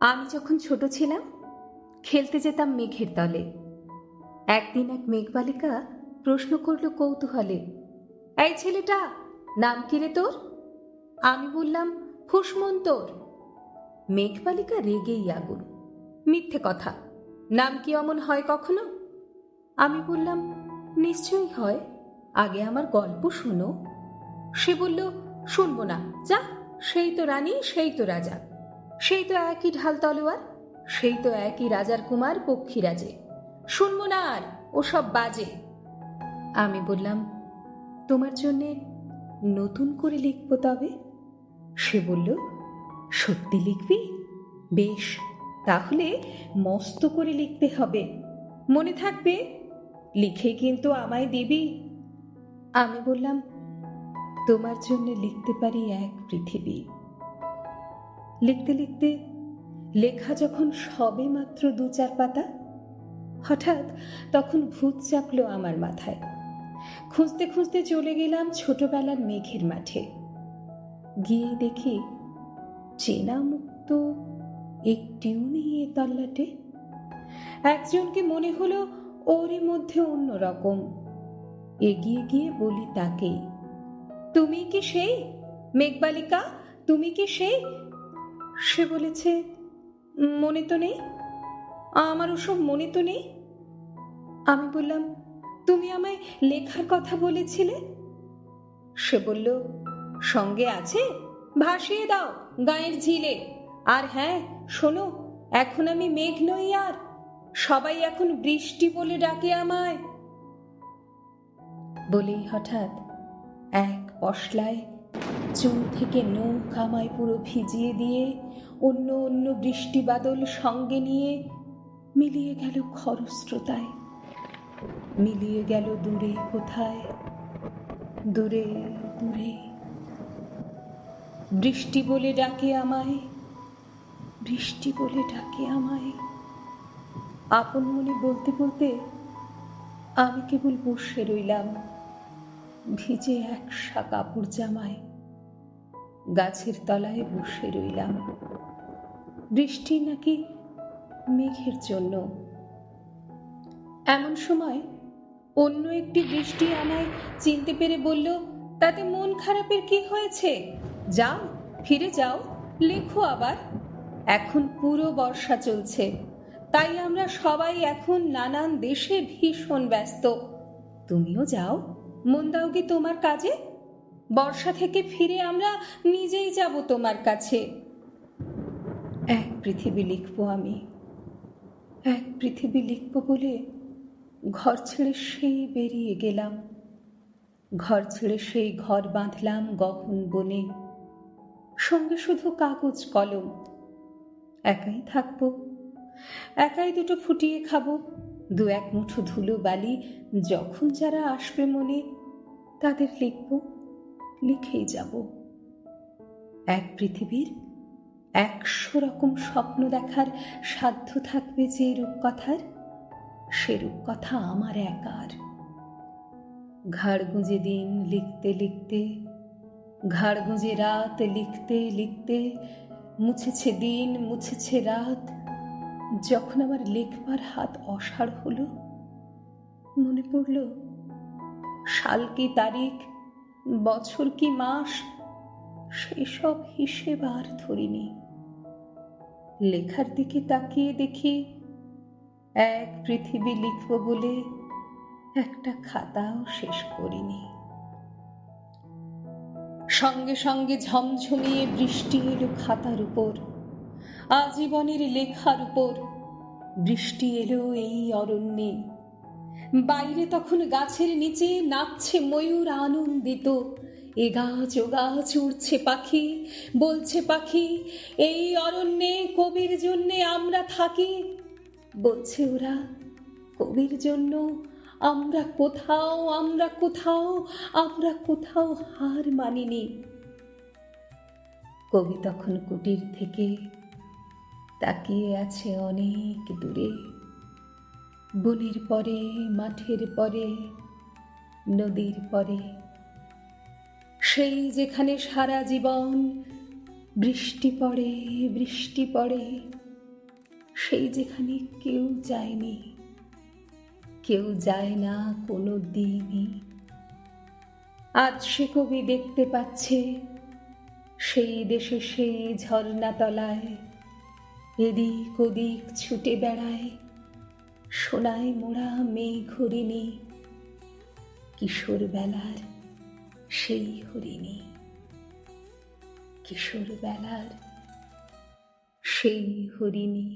আমি যখন ছোট ছিলাম খেলতে যেতাম মেঘের তলে। একদিন এক মেঘবালিকা প্রশ্ন করল কৌতূহলে, এই ছেলেটা নাম কি রে তোর? আমি বললাম, ফুসমন্তর। মেঘবালিকা রেগেই আগুন, মিথ্যে কথা, নাম কি অমন হয় কখনো? আমি বললাম, নিশ্চয়ই হয়, আগে আমার গল্প শোনো। সে বলল, শুনবো না, যা, সেই তো রানী, সেই তো রাজা, সেই তো একই ঢাল তলোয়ার, সেই তো একই রাজার কুমার পক্ষীরাজে, শুনবো না আর, ওসব বাজে। আমি বললাম, তোমার জন্যে নতুন করে লিখবো তবে। সে বলল, সত্যি লিখবি? বেশ, তাহলে মস্ত করে লিখতে হবে, মনে থাকবে, লিখে কিন্তু আমায় দিবি। আমি বললাম, তোমার জন্য লিখতে পারি এক পৃথিবী। লিখতে লিখতে লেখা যখন সবে মাত্র 2-4 পাতা, হঠাৎ তখন ভূত চাপলো আমার মাথায়। খুঁজতে খুঁজতে চলে গেলাম ছোটবেলার মেঘের মাঠে। গিয়ে দেখি চেনা মুক্ত একটিও নেই এ তল্লাটে। একজনকে মনে হলো ওর মধ্যে অন্যরকম। এগিয়ে গিয়ে বলি তাকেই, তুমি কি সেই মেঘবালিকা? তুমি কি সেই? সে বলেছে, মনে তো নেই, আমার ওসব মনে তো নেই। আমি বললাম, তুমি আমায় লেখার কথা বলেছিলে। সে বলল, সঙ্গে আছে, ভাসিয়ে দাও গায়ের ঝিলে। আর হ্যাঁ, শোনো, এখন আমি মেঘ নই আর, সবাই এখন বৃষ্টি বলে ডাকে আমায়। বলেই হঠাৎ এক পশলায় চুল থেকে নখ আমায় পুরো ভিজিয়ে দিয়ে অন্য অন্য বৃষ্টি বাদল সঙ্গে নিয়ে মিলিয়ে গেল খরস্রোতায়, মিলিয়ে গেল দূরে কোথায়, দূরে দূরে। বৃষ্টি বলে ডাকে আমায়, বৃষ্টি বলে ডাকে আমায়। আপন মনে বলতে বলতে আমি কেবল বসে রইলাম ভিজে একসা কাপড় জামায়, গাছের তলায় বসে রইলাম। বৃষ্টি নাকি মেঘের জন্য। এমন সময় অন্য একটি বৃষ্টি আমায় চিনতে পেরে বলল, তাতে মন খারাপের কি হয়েছে? যাও, ফিরে যাও, লেখো আবার। এখন পুরো বর্ষা চলছে, তাই আমরা সবাই এখন নানান দেশে ভীষণ ব্যস্ত। তুমিও যাও, মন দাও গে তোমার কাজে। বর্ষা থেকে ফিরে আমরা নিজেই যাব তোমার কাছে। এক পৃথিবী লিখবো আমি, এক পৃথিবী লিখবো বলে ঘর ছেড়ে সেই বেরিয়ে গেলাম। ঘর ছেড়ে সেই ঘর বাঁধলাম গহন বনে, সঙ্গে শুধু কাগজ কলম। একাই থাকবো, একাই দুটো ফুটিয়ে খাবো, 2-1 মুঠো ধুলো বালি যখন যারা আসবে মনে তাদের লিখব, লিখেই যাব। এক পৃথিবীর 100 রকম স্বপ্ন দেখার সাধ্য থাকবে যে রূপকথার, সে রূপকথা আমার একার। ঘাড় গুঁজে দিন লিখতে লিখতে, ঘাড় গুঁজে রাত লিখতে লিখতে, মুছেছে দিন, মুছেছে রাত। যখন আমার লেখবার হাত অসাড় হলো, মনে পড়ল সাল কি তারিখ, বছর কি মাস, সেসব হিসেব আর ধরিনি। লেখার দিকে তাকিয়ে দেখি এক পৃথিবী লিখব বলে একটা খাতাও শেষ করিনি। সঙ্গে সঙ্গে ঝমঝমিয়ে বৃষ্টি এলো খাতার উপর, আজীবনের লেখার উপর। বৃষ্টি এলো এই অরণ্যে। বাইরে তখন গাছের নিচে নাচছে ময়ূর আনন্দিত। এ গাছ ও গাছ উড়ছে পাখি, বলছে পাখি, এই অরণ্যে কবির জন্যে আমরা থাকি। বলছে ওরা, কবির জন্য আমরা কোথাও, আমরা কোথাও, আমরা কোথাও হার মানিনি। কবি তখন কুটির থেকে তাকিয়ে আছে অনেক দূরে, বনের পরে, মাঠের পরে, নদীর পরে, সেই যেখানে সারা জীবন বৃষ্টি পড়ে, বৃষ্টি পড়ে, সেই যেখানে কেউ যায়নি, কেউ যায় না কোনো দিনই। আজ সে কবি দেখতে পাচ্ছে সেই দেশে সেই ঝর্ণা তলায় এদিক ওদিক ছুটে বেড়ায় সোনায় মোড়া মেঘ হরিণী, কিশোর বেলার সেই হরিণী, কিশোর বেলার সেই হরিণী।